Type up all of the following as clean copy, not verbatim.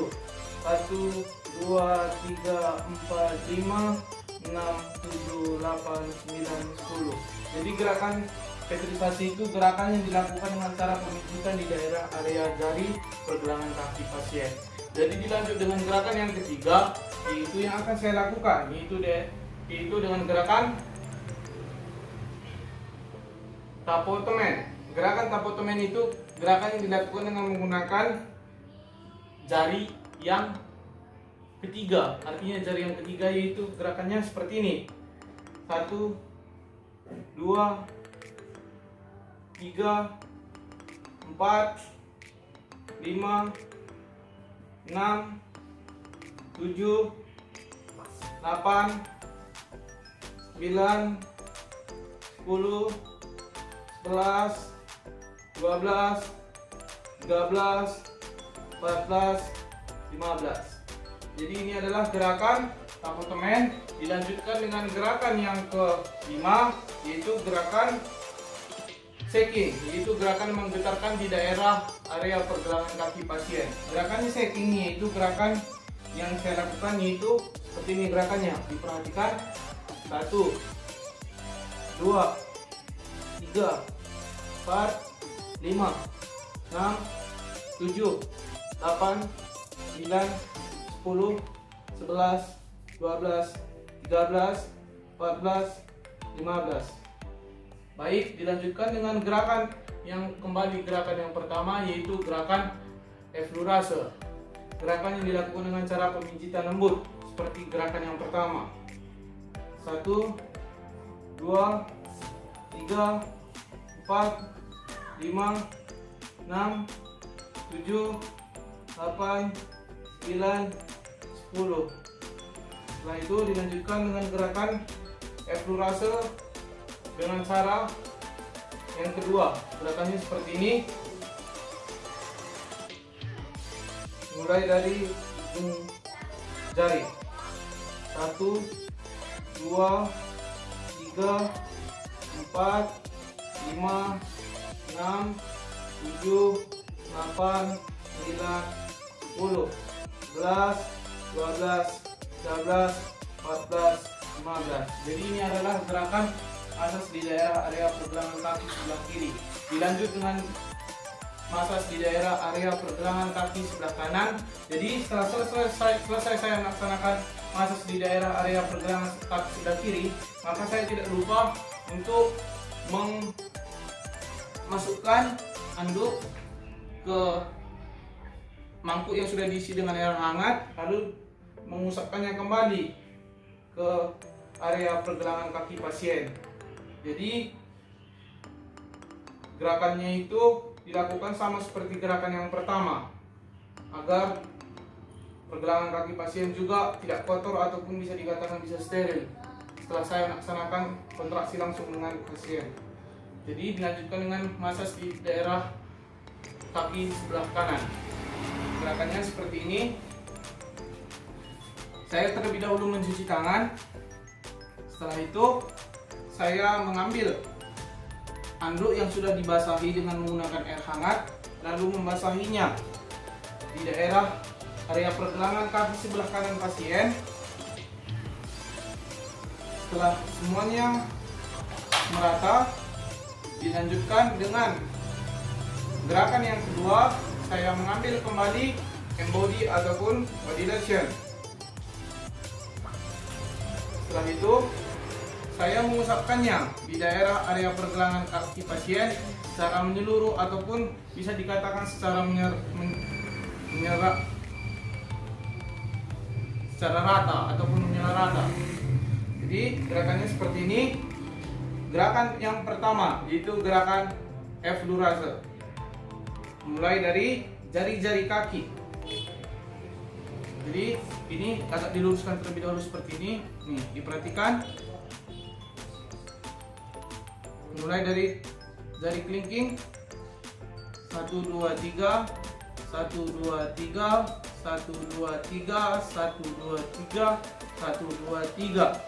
10. 1, 2, 3, 4, 5, 6, 7, 8, 9, 10. Jadi gerakan Petrisasi itu gerakan yang dilakukan dengan cara pemijitan di daerah area jari pergelangan kaki pasien. Jadi dilanjut dengan gerakan yang ketiga, yaitu yang akan saya lakukan, yaitu dengan gerakan tapotemen. Gerakan tapotemen itu gerakan yang dilakukan dengan menggunakan jari yang ketiga. Artinya jari yang ketiga yaitu gerakannya seperti ini. 1, 2, 3, 4, 5, 6, 7, 8, 9, 10, 11, 12, 13, 14, 15. Jadi ini adalah gerakan tapotemen. Dilanjutkan dengan gerakan yang kelima, yaitu gerakan shaking, yaitu gerakan menggetarkan di daerah area pergelangan kaki pasien. Gerakannya shaking yaitu gerakan yang saya lakukan yaitu seperti ini gerakannya. Diperhatikan. 1, 2, 3, 4, 5, 6, 7, 8, 9, 10, 11, 12, 13, 14, 15. Baik, dilanjutkan dengan gerakan yang yang pertama yaitu gerakan effleurase. Gerakan yang dilakukan dengan cara pemijitan lembut seperti gerakan yang pertama. 1, 2, 3, 4, 5, 6, 7, 8, 9, 10. Setelah itu dilanjutkan dengan gerakan effleurase dengan cara yang kedua. Gerakannya seperti ini. Mulai dari ujung jari. 1, 2, 3, 4, 5, 6, 7, 8, 9, 10, 11, 12, 13, 14, 15. Jadi ini adalah gerakan masas di daerah area pergelangan kaki sebelah kiri. Dilanjut dengan masas di daerah area pergelangan kaki sebelah kanan. Jadi setelah selesai saya melaksanakan masas di daerah area pergelangan kaki sebelah kiri, maka saya tidak lupa untuk memasukkan anduk ke mangkuk yang sudah diisi dengan air hangat, lalu mengusapkannya kembali ke area pergelangan kaki pasien. Jadi gerakannya itu dilakukan sama seperti gerakan yang pertama, agar pergelangan kaki pasien juga tidak kotor ataupun bisa dikatakan bisa steril setelah saya melaksanakan kontraksi langsung dengan pasien. Jadi dilanjutkan dengan masas di daerah kaki sebelah kanan. Gerakannya seperti ini. Saya terlebih dahulu mencuci tangan. Setelah itu saya mengambil anduk yang sudah dibasahi dengan menggunakan air hangat, lalu membasahinya di daerah area pergelangan kaki sebelah kanan pasien. Setelah semuanya merata, dilanjutkan dengan gerakan yang kedua. Saya mengambil kembali embody ataupun body lotion. Setelah itu saya mengusapkannya di daerah area pergelangan kaki pasien secara menyeluruh ataupun bisa dikatakan secara menyerap secara rata ataupun menyala rata. Jadi gerakannya seperti ini. Gerakan yang pertama yaitu gerakan effleurase. Mulai dari jari-jari kaki. Jadi ini agak diluruskan terlebih dahulu seperti ini. Nih, diperhatikan. Mulai dari jari kelingking. 1, 2, 3, 1, 2, 3, 1, 2, 3, 1, 2, 3, 1, 2, 3.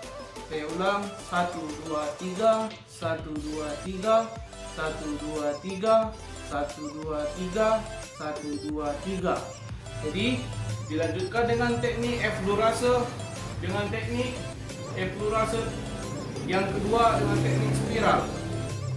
Saya ulang. 1, 2, 3, 1, 2, 3, 1, 2, 3, 1, 2, 3, 1, 2, 3. Jadi dilanjutkan dengan teknik effleurase, yang kedua dengan teknik spiral.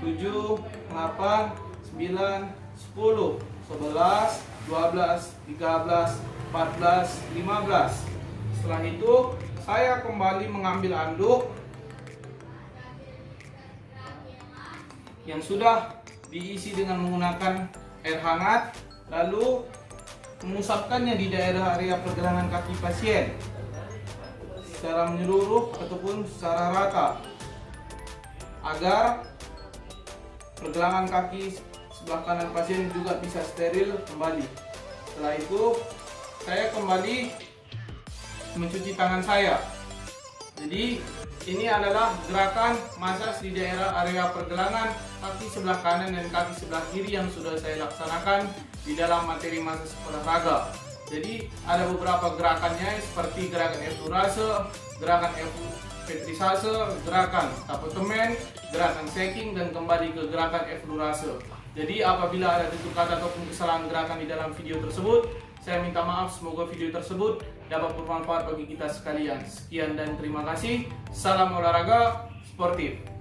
7, 8, 9, 10, 11, 12, 13, 14, 15. Setelah itu saya kembali mengambil anduk yang sudah diisi dengan menggunakan air hangat, lalu mengusapkannya di daerah area pergelangan kaki pasien secara menyeluruh ataupun secara rata agar pergelangan kaki sebelah kanan pasien juga bisa steril kembali. Setelah itu saya kembali mencuci tangan saya. Jadi ini adalah gerakan masas di daerah area pergelangan kaki sebelah kanan dan kaki sebelah kiri yang sudah saya laksanakan di dalam materi masas olahraga. Jadi ada beberapa gerakannya seperti gerakan effleurase, gerakan petrisase, gerakan tapotemen, gerakan shaking, dan kembali ke gerakan effleurase. Jadi apabila ada tutur kata ataupun kesalahan gerakan di dalam video tersebut, saya minta maaf. Semoga video tersebut dapat bermanfaat bagi kita sekalian. Sekian dan terima kasih. Salam olahraga sportif.